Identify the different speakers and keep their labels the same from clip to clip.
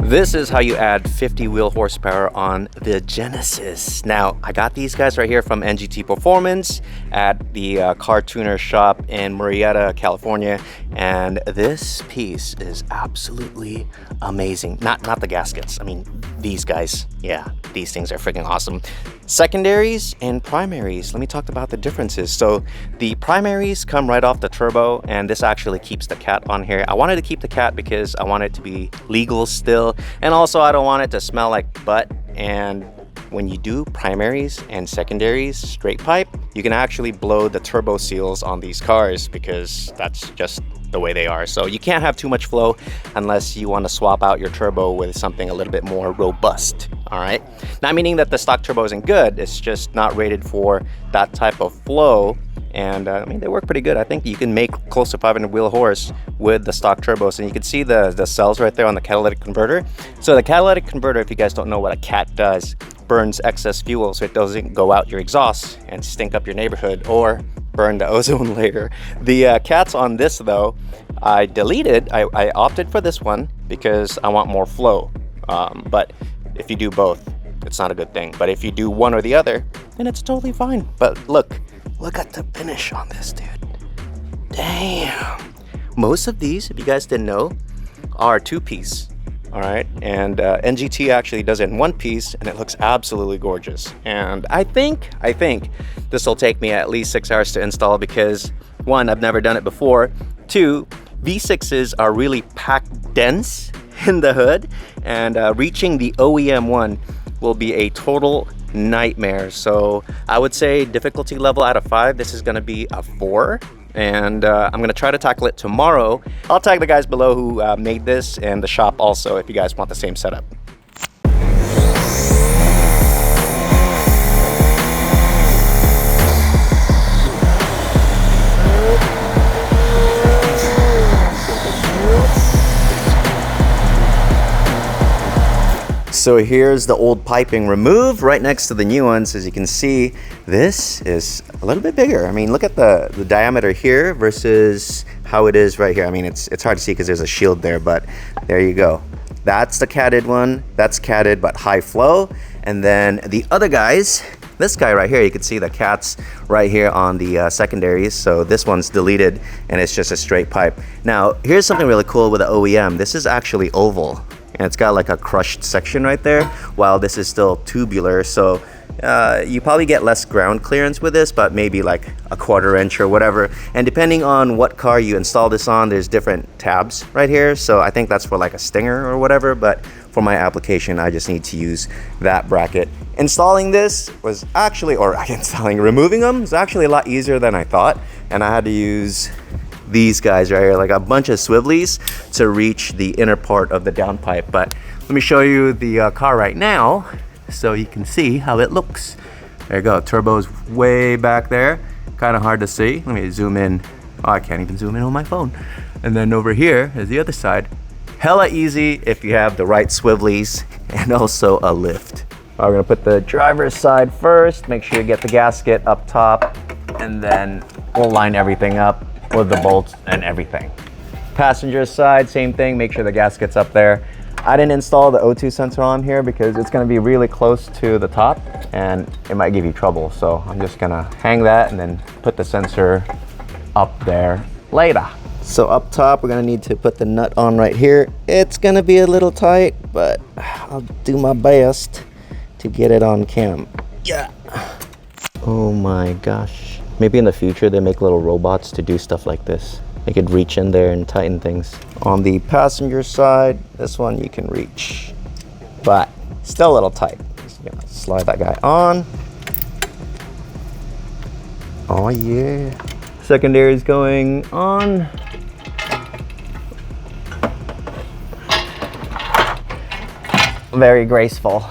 Speaker 1: This is how you add 50 wheel horsepower on the Genesis. Now, I got these guys right here from NGT Performance at the car tuner shop in Murrieta, California. And this piece is absolutely amazing. Not the gaskets. I mean, these guys. Yeah, these things are freaking awesome. Secondaries and primaries. Let me talk about the differences. So the primaries come right off the turbo, and this actually keeps the cat on here. I wanted to keep the cat because I want it to be legal still, and also I don't want it to smell like butt. And when you do primaries and secondaries straight pipe, you can actually blow the turbo seals on these cars because that's just the way they are. So you can't have too much flow unless you want to swap out your turbo with something a little bit more robust. All right, not meaning that the stock turbo isn't good, it's just not rated for that type of flow. And I mean, they work pretty good. I think you can make close to 500 wheel horse with the stock turbos, and you can see the cells right there on the catalytic converter. So the catalytic converter, if you guys don't know what a cat does, burns excess fuel so it doesn't go out your exhaust and stink up your neighborhood or burn the ozone layer. The cats on this though, I deleted. I opted for this one because I want more flow. But if you do both, it's not a good thing. But if you do one or the other, then it's totally fine. But look at the finish on this, dude. Damn. Most of these, if you guys didn't know, are two-piece. All right, and NGT actually does it in one piece, and it looks absolutely gorgeous. And I think this will take me at least 6 hours to install because, one, I've never done it before. Two, V6s are really packed dense in the hood, and reaching the OEM one will be a total nightmare. So I would say difficulty level out of 5, this is going to be a 4. And I'm going to try to tackle it tomorrow. I'll tag the guys below who made this and the shop also if you guys want the same setup. So here's the old piping removed right next to the new ones. As you can see, this is a little bit bigger. I mean, look at the diameter here versus how it is right here. I mean, it's hard to see because there's a shield there, but there you go. That's the catted one. That's catted but high flow. And then the other guys, this guy right here, you can see the cats right here on the secondaries. So this one's deleted and it's just a straight pipe. Now, here's something really cool with the OEM. This is actually oval. And it's got like a crushed section right there, while this is still tubular. So you probably get less ground clearance with this, but maybe like a 1/4 inch or whatever. And depending on what car you install this on, there's different tabs right here. So I think that's for like a Stinger or whatever, but for my application, I just need to use that bracket. Installing this was actually, removing them was actually a lot easier than I thought. And I had to use these guys right here, like a bunch of swivelies to reach the inner part of the downpipe. But let me show you the car right now so you can see how it looks. There you go, turbo's way back there, kind of hard to see. Let me zoom in. Oh, I can't even zoom in on my phone. And then over here is the other side. Hella easy if you have the right swivelies and also a lift. We're gonna put the driver's side first, make sure you get the gasket up top, and then we'll line everything up with the bolts and everything. Passenger side, same thing, make sure the gasket's up there. I didn't install the O2 sensor on here because it's gonna be really close to the top and it might give you trouble. So I'm just gonna hang that and then put the sensor up there later. So up top, we're gonna need to put the nut on right here. It's gonna be a little tight, but I'll do my best to get it on cam. Yeah. Oh my gosh. Maybe in the future they make little robots to do stuff like this. They could reach in there and tighten things. On the passenger side, this one you can reach, but still a little tight. Just gonna slide that guy on. Oh yeah. Secondary is going on. Very graceful.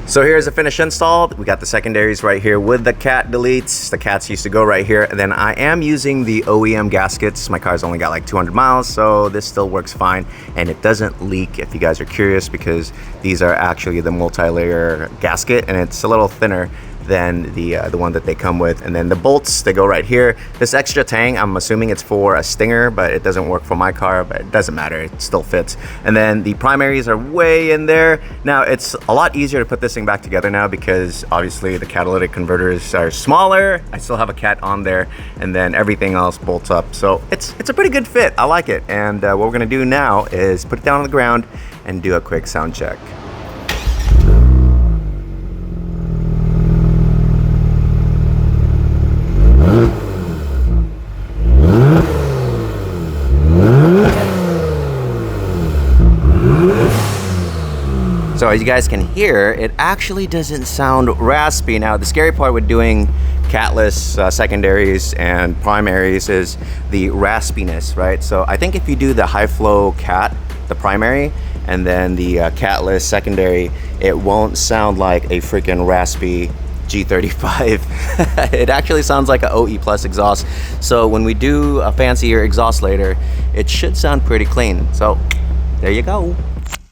Speaker 1: So here's the finished install. We got the secondaries right here with the cat deletes. The cats used to go right here. And then I am using the OEM gaskets. My car's only got like 200 miles, so this still works fine. And it doesn't leak, if you guys are curious, because these are actually the multi-layer gasket and it's a little thinner than the one that they come with. And then the bolts, they go right here. This extra tang, I'm assuming it's for a Stinger, but it doesn't work for my car, but it doesn't matter, it still fits. And then the primaries are way in there. Now it's a lot easier to put this thing back together now because obviously the catalytic converters are smaller. I still have a cat on there, and then everything else bolts up. So it's a pretty good fit, I like it. And what we're gonna do now is put it down on the ground and do a quick sound check. So as you guys can hear, it actually doesn't sound raspy. Now the scary part with doing catless secondaries and primaries is the raspiness, right? So I think if you do the high flow cat, the primary, and then the catless secondary, it won't sound like a freaking raspy G35. It actually sounds like an OE Plus exhaust. So when we do a fancier exhaust later, it should sound pretty clean. So there you go.